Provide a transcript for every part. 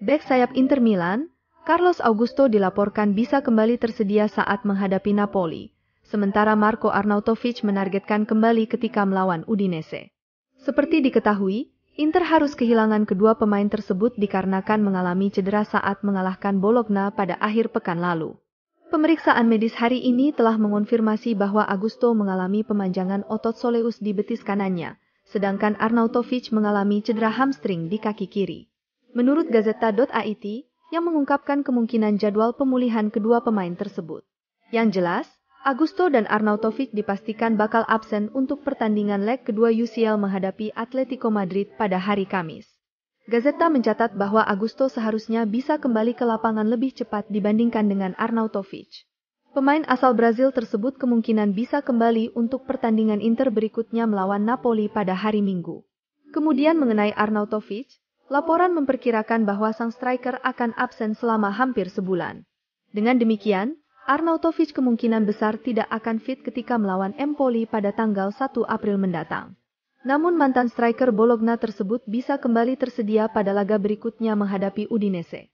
Bek sayap Inter Milan, Carlos Augusto dilaporkan bisa kembali tersedia saat menghadapi Napoli, sementara Marko Arnautovic menargetkan kembali ketika melawan Udinese. Seperti diketahui, Inter harus kehilangan kedua pemain tersebut dikarenakan mengalami cedera saat mengalahkan Bologna pada akhir pekan lalu. Pemeriksaan medis hari ini telah mengonfirmasi bahwa Augusto mengalami pemanjangan otot soleus di betis kanannya, sedangkan Arnautovic mengalami cedera hamstring di kaki kiri. Menurut Gazeta.it, yang mengungkapkan kemungkinan jadwal pemulihan kedua pemain tersebut. Yang jelas, Augusto dan Arnautovic dipastikan bakal absen untuk pertandingan leg kedua UCL menghadapi Atletico Madrid pada hari Kamis. Gazeta mencatat bahwa Augusto seharusnya bisa kembali ke lapangan lebih cepat dibandingkan dengan Arnautovic. Pemain asal Brazil tersebut kemungkinan bisa kembali untuk pertandingan Inter berikutnya melawan Napoli pada hari Minggu. Kemudian mengenai Arnautovic, laporan memperkirakan bahwa sang striker akan absen selama hampir sebulan. Dengan demikian, Arnautovic kemungkinan besar tidak akan fit ketika melawan Empoli pada tanggal 1 April mendatang. Namun mantan striker Bologna tersebut bisa kembali tersedia pada laga berikutnya menghadapi Udinese.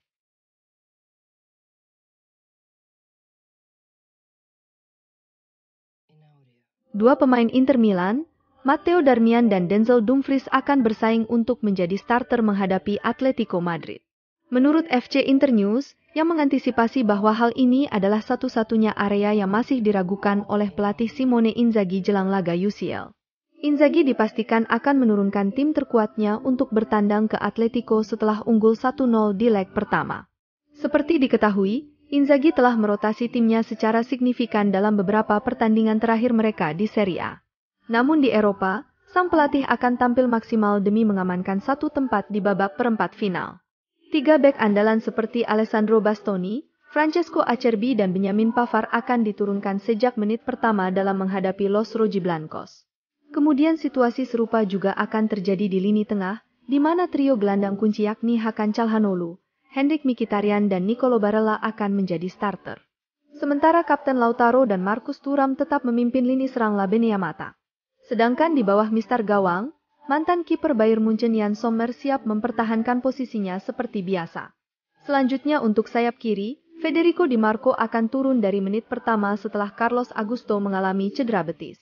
Dua pemain Inter Milan, Matteo Darmian dan Denzel Dumfries akan bersaing untuk menjadi starter menghadapi Atletico Madrid. Menurut FC Internews, yang mengantisipasi bahwa hal ini adalah satu-satunya area yang masih diragukan oleh pelatih Simone Inzaghi jelang laga UCL. Inzaghi dipastikan akan menurunkan tim terkuatnya untuk bertandang ke Atletico setelah unggul 1-0 di leg pertama. Seperti diketahui, Inzaghi telah merotasi timnya secara signifikan dalam beberapa pertandingan terakhir mereka di Serie A. Namun di Eropa, sang pelatih akan tampil maksimal demi mengamankan satu tempat di babak perempat final. Tiga bek andalan seperti Alessandro Bastoni, Francesco Acerbi dan Benjamin Pavard akan diturunkan sejak menit pertama dalam menghadapi Los Rojiblancos. Kemudian situasi serupa juga akan terjadi di lini tengah, di mana trio gelandang kunci yakni Hakan Calhanoglu, Henrikh Mkhitaryan dan Nicolo Barella akan menjadi starter. Sementara Kapten Lautaro dan Marcus Thuram tetap memimpin lini serang La Beniamata. Sedangkan di bawah mistar gawang, mantan kiper Bayern Munchen Jan Sommer siap mempertahankan posisinya seperti biasa. Selanjutnya untuk sayap kiri, Federico Di Marco akan turun dari menit pertama setelah Carlos Augusto mengalami cedera betis.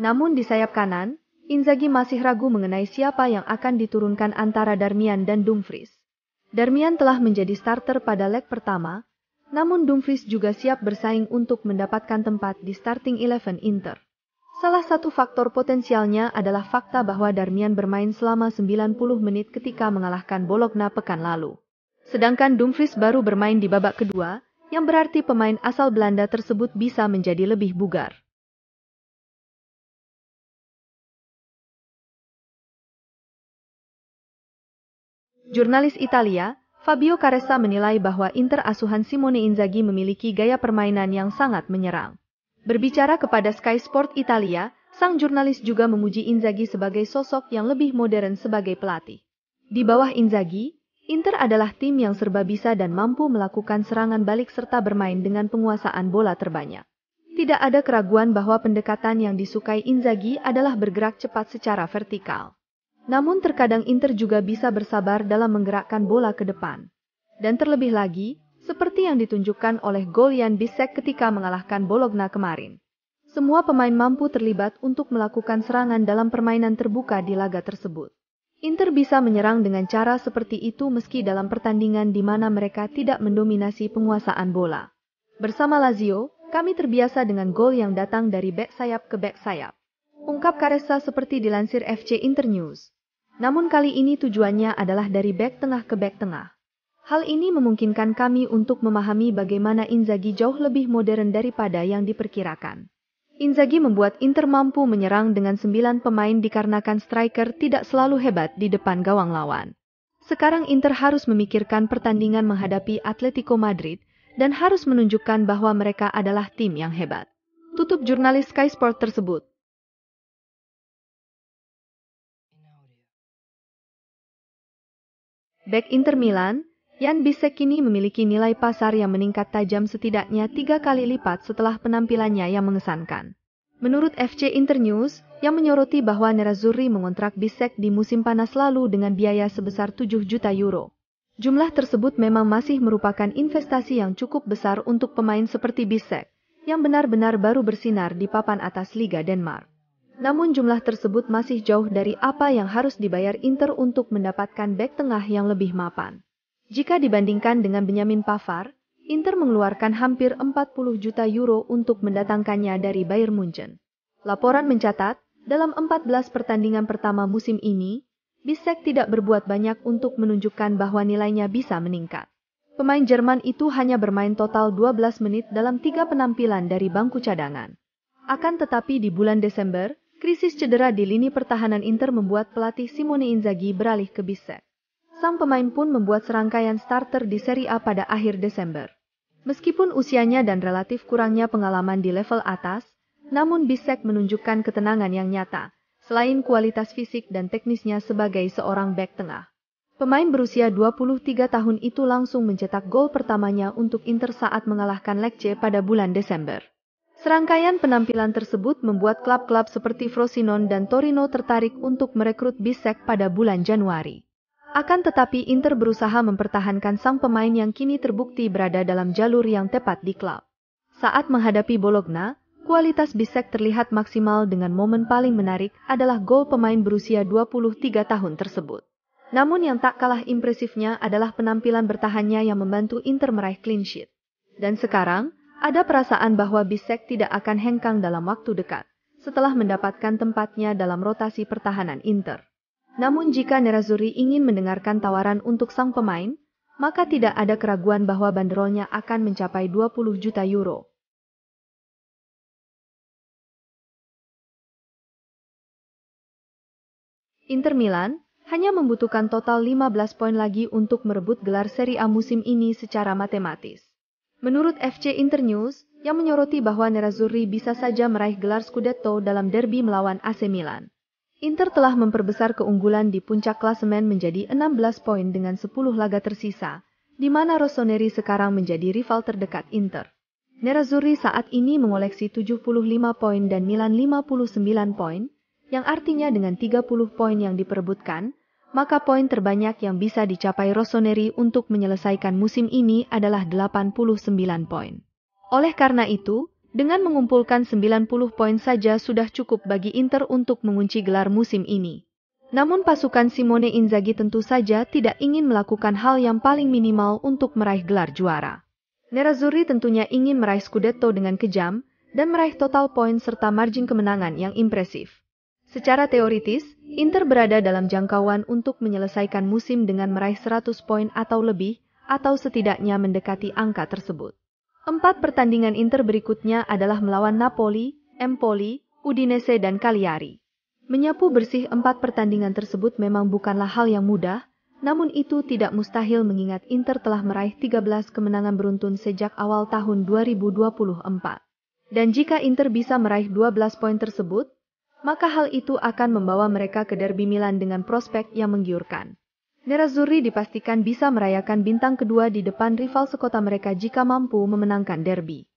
Namun di sayap kanan, Inzaghi masih ragu mengenai siapa yang akan diturunkan antara Darmian dan Dumfries. Darmian telah menjadi starter pada leg pertama, namun Dumfries juga siap bersaing untuk mendapatkan tempat di starting 11 Inter. Salah satu faktor potensialnya adalah fakta bahwa Darmian bermain selama 90 menit ketika mengalahkan Bologna pekan lalu. Sedangkan Dumfries baru bermain di babak kedua, yang berarti pemain asal Belanda tersebut bisa menjadi lebih bugar. Jurnalis Italia, Fabio Caressa menilai bahwa Inter asuhan Simone Inzaghi memiliki gaya permainan yang sangat menyerang. Berbicara kepada Sky Sport Italia, sang jurnalis juga memuji Inzaghi sebagai sosok yang lebih modern sebagai pelatih. Di bawah Inzaghi, Inter adalah tim yang serba bisa dan mampu melakukan serangan balik serta bermain dengan penguasaan bola terbanyak. Tidak ada keraguan bahwa pendekatan yang disukai Inzaghi adalah bergerak cepat secara vertikal. Namun terkadang Inter juga bisa bersabar dalam menggerakkan bola ke depan. Dan terlebih lagi, seperti yang ditunjukkan oleh gol Jan Bisek ketika mengalahkan Bologna kemarin. Semua pemain mampu terlibat untuk melakukan serangan dalam permainan terbuka di laga tersebut. Inter bisa menyerang dengan cara seperti itu meski dalam pertandingan di mana mereka tidak mendominasi penguasaan bola. Bersama Lazio, kami terbiasa dengan gol yang datang dari bek sayap ke bek sayap. Ungkap Caressa seperti dilansir FC Internews. Namun kali ini tujuannya adalah dari bek tengah ke bek tengah. Hal ini memungkinkan kami untuk memahami bagaimana Inzaghi jauh lebih modern daripada yang diperkirakan. Inzaghi membuat Inter mampu menyerang dengan 9 pemain dikarenakan striker tidak selalu hebat di depan gawang lawan. Sekarang Inter harus memikirkan pertandingan menghadapi Atletico Madrid dan harus menunjukkan bahwa mereka adalah tim yang hebat. Tutup jurnalis Sky Sport tersebut. Bek Inter Milan, Jan Bisek kini memiliki nilai pasar yang meningkat tajam setidaknya 3 kali lipat setelah penampilannya yang mengesankan. Menurut FC Internews, yang menyoroti bahwa Nerazzurri mengontrak Bisek di musim panas lalu dengan biaya sebesar 7 juta euro. Jumlah tersebut memang masih merupakan investasi yang cukup besar untuk pemain seperti Bisek, yang benar-benar baru bersinar di papan atas Liga Denmark. Namun jumlah tersebut masih jauh dari apa yang harus dibayar Inter untuk mendapatkan bek tengah yang lebih mapan. Jika dibandingkan dengan Benjamin Pavard, Inter mengeluarkan hampir 40 juta euro untuk mendatangkannya dari Bayern Munchen. Laporan mencatat, dalam 14 pertandingan pertama musim ini, Bisek tidak berbuat banyak untuk menunjukkan bahwa nilainya bisa meningkat. Pemain Jerman itu hanya bermain total 12 menit dalam 3 penampilan dari bangku cadangan. Akan tetapi di bulan Desember, krisis cedera di lini pertahanan Inter membuat pelatih Simone Inzaghi beralih ke Bisek. Sang pemain pun membuat serangkaian starter di Serie A pada akhir Desember. Meskipun usianya dan relatif kurangnya pengalaman di level atas, namun Bisek menunjukkan ketenangan yang nyata, selain kualitas fisik dan teknisnya sebagai seorang bek tengah. Pemain berusia 23 tahun itu langsung mencetak gol pertamanya untuk Inter saat mengalahkan Lecce pada bulan Desember. Serangkaian penampilan tersebut membuat klub-klub seperti Frosinone dan Torino tertarik untuk merekrut Bisek pada bulan Januari. Akan tetapi Inter berusaha mempertahankan sang pemain yang kini terbukti berada dalam jalur yang tepat di klub. Saat menghadapi Bologna, kualitas Bisek terlihat maksimal dengan momen paling menarik adalah gol pemain berusia 23 tahun tersebut. Namun yang tak kalah impresifnya adalah penampilan bertahannya yang membantu Inter meraih clean sheet. Dan sekarang, ada perasaan bahwa Bisek tidak akan hengkang dalam waktu dekat, setelah mendapatkan tempatnya dalam rotasi pertahanan Inter. Namun jika Nerazzurri ingin mendengarkan tawaran untuk sang pemain, maka tidak ada keraguan bahwa banderolnya akan mencapai 20 juta euro. Inter Milan hanya membutuhkan total 15 poin lagi untuk merebut gelar Serie A musim ini secara matematis. Menurut FC Internews, yang menyoroti bahwa Nerazzurri bisa saja meraih gelar Scudetto dalam derby melawan AC Milan. Inter telah memperbesar keunggulan di puncak klasemen menjadi 16 poin dengan 10 laga tersisa, di mana Rossoneri sekarang menjadi rival terdekat Inter. Nerazzurri saat ini mengoleksi 75 poin dan Milan 59 poin, yang artinya dengan 30 poin yang diperebutkan, maka poin terbanyak yang bisa dicapai Rossoneri untuk menyelesaikan musim ini adalah 89 poin. Oleh karena itu, dengan mengumpulkan 90 poin saja sudah cukup bagi Inter untuk mengunci gelar musim ini. Namun pasukan Simone Inzaghi tentu saja tidak ingin melakukan hal yang paling minimal untuk meraih gelar juara. Nerazzurri tentunya ingin meraih Scudetto dengan kejam, dan meraih total poin serta margin kemenangan yang impresif. Secara teoritis, Inter berada dalam jangkauan untuk menyelesaikan musim dengan meraih 100 poin atau lebih, atau setidaknya mendekati angka tersebut. 4 pertandingan Inter berikutnya adalah melawan Napoli, Empoli, Udinese dan Cagliari. Menyapu bersih 4 pertandingan tersebut memang bukanlah hal yang mudah, namun itu tidak mustahil mengingat Inter telah meraih 13 kemenangan beruntun sejak awal tahun 2024. Dan jika Inter bisa meraih 12 poin tersebut, maka hal itu akan membawa mereka ke derby Milan dengan prospek yang menggiurkan. Nerazzurri dipastikan bisa merayakan bintang kedua di depan rival sekota mereka jika mampu memenangkan derby.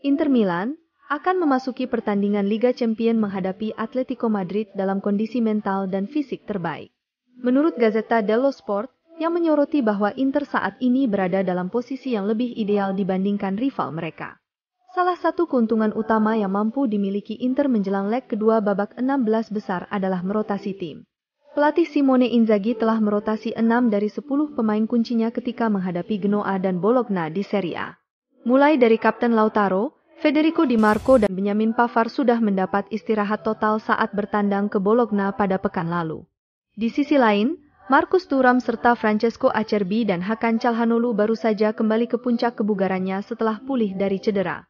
Inter Milan akan memasuki pertandingan Liga Champions menghadapi Atletico Madrid dalam kondisi mental dan fisik terbaik. Menurut Gazzetta dello Sport, yang menyoroti bahwa Inter saat ini berada dalam posisi yang lebih ideal dibandingkan rival mereka. Salah satu keuntungan utama yang mampu dimiliki Inter menjelang leg kedua babak 16 besar adalah merotasi tim. Pelatih Simone Inzaghi telah merotasi 6 dari 10 pemain kuncinya ketika menghadapi Genoa dan Bologna di Serie A. Mulai dari Kapten Lautaro, Federico Di Marco dan Benjamin Pavard sudah mendapat istirahat total saat bertandang ke Bologna pada pekan lalu. Di sisi lain, Marcus Thuram serta Francesco Acerbi dan Hakan Calhanoglu baru saja kembali ke puncak kebugarannya setelah pulih dari cedera.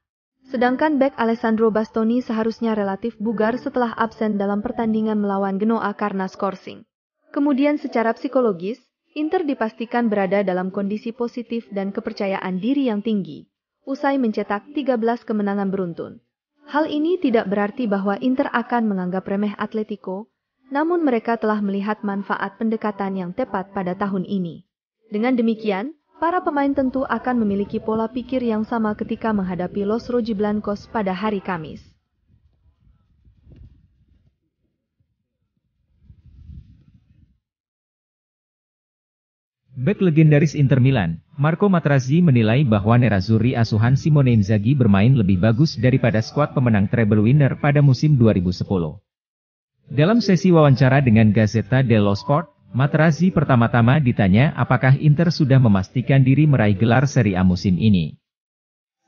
Sedangkan bek Alessandro Bastoni seharusnya relatif bugar setelah absen dalam pertandingan melawan Genoa karena skorsing. Kemudian secara psikologis, Inter dipastikan berada dalam kondisi positif dan kepercayaan diri yang tinggi, usai mencetak 13 kemenangan beruntun. Hal ini tidak berarti bahwa Inter akan menganggap remeh Atletico, namun mereka telah melihat manfaat pendekatan yang tepat pada tahun ini. Dengan demikian, para pemain tentu akan memiliki pola pikir yang sama ketika menghadapi Los Rojiblancos pada hari Kamis. Bek legendaris Inter Milan, Marco Materazzi menilai bahwa Nerazzurri asuhan Simone Inzaghi bermain lebih bagus daripada skuad pemenang treble winner pada musim 2010. Dalam sesi wawancara dengan Gazzetta dello Sport, Materazzi pertama-tama ditanya apakah Inter sudah memastikan diri meraih gelar Serie A musim ini.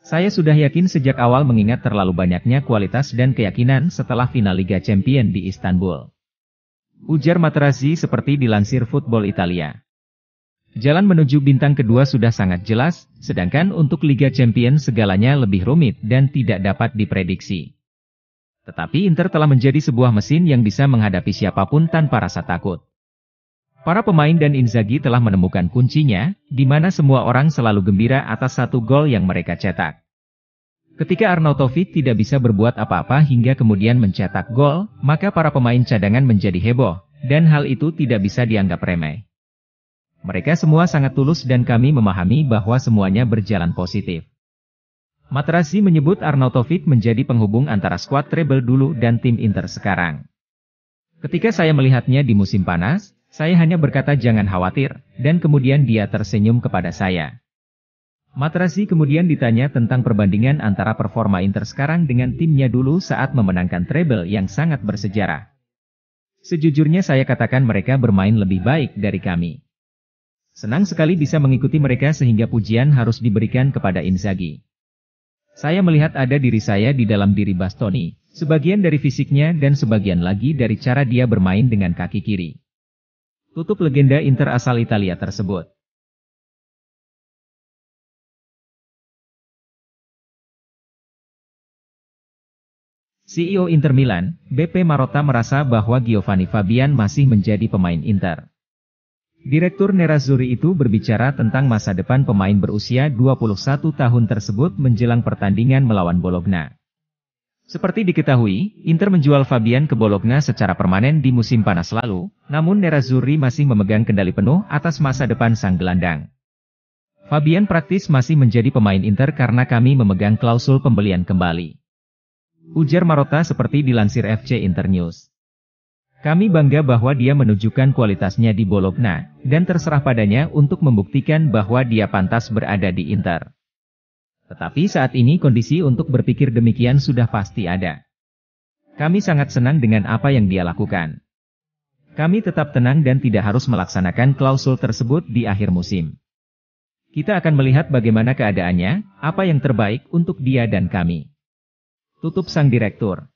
Saya sudah yakin sejak awal mengingat terlalu banyaknya kualitas dan keyakinan setelah final Liga Champions di Istanbul. Ujar Materazzi seperti dilansir Football Italia. Jalan menuju bintang kedua sudah sangat jelas, sedangkan untuk Liga Champions segalanya lebih rumit dan tidak dapat diprediksi. Tetapi Inter telah menjadi sebuah mesin yang bisa menghadapi siapapun tanpa rasa takut. Para pemain dan Inzaghi telah menemukan kuncinya, di mana semua orang selalu gembira atas satu gol yang mereka cetak. Ketika Arnautovic tidak bisa berbuat apa-apa hingga kemudian mencetak gol, maka para pemain cadangan menjadi heboh, dan hal itu tidak bisa dianggap remeh. Mereka semua sangat tulus dan kami memahami bahwa semuanya berjalan positif. Materazzi menyebut Arnautovic menjadi penghubung antara skuad treble dulu dan tim Inter sekarang. Ketika saya melihatnya di musim panas, saya hanya berkata jangan khawatir, dan kemudian dia tersenyum kepada saya. Materazzi kemudian ditanya tentang perbandingan antara performa Inter sekarang dengan timnya dulu saat memenangkan treble yang sangat bersejarah. Sejujurnya saya katakan mereka bermain lebih baik dari kami. Senang sekali bisa mengikuti mereka sehingga pujian harus diberikan kepada Inzaghi. Saya melihat ada diri saya di dalam diri Bastoni, sebagian dari fisiknya dan sebagian lagi dari cara dia bermain dengan kaki kiri. Tutup legenda Inter asal Italia tersebut. CEO Inter Milan, BP Marotta merasa bahwa Giovanni Fabian masih menjadi pemain Inter. Direktur Nerazzurri itu berbicara tentang masa depan pemain berusia 21 tahun tersebut menjelang pertandingan melawan Bologna. Seperti diketahui, Inter menjual Fabian ke Bologna secara permanen di musim panas lalu, namun Nerazzurri masih memegang kendali penuh atas masa depan sang gelandang. Fabian praktis masih menjadi pemain Inter karena kami memegang klausul pembelian kembali. Ujar Marotta seperti dilansir FC Internews. Kami bangga bahwa dia menunjukkan kualitasnya di Bologna, dan terserah padanya untuk membuktikan bahwa dia pantas berada di Inter. Tetapi saat ini kondisi untuk berpikir demikian sudah pasti ada. Kami sangat senang dengan apa yang dia lakukan. Kami tetap tenang dan tidak harus melaksanakan klausul tersebut di akhir musim. Kita akan melihat bagaimana keadaannya, apa yang terbaik untuk dia dan kami. Tutup sang direktur.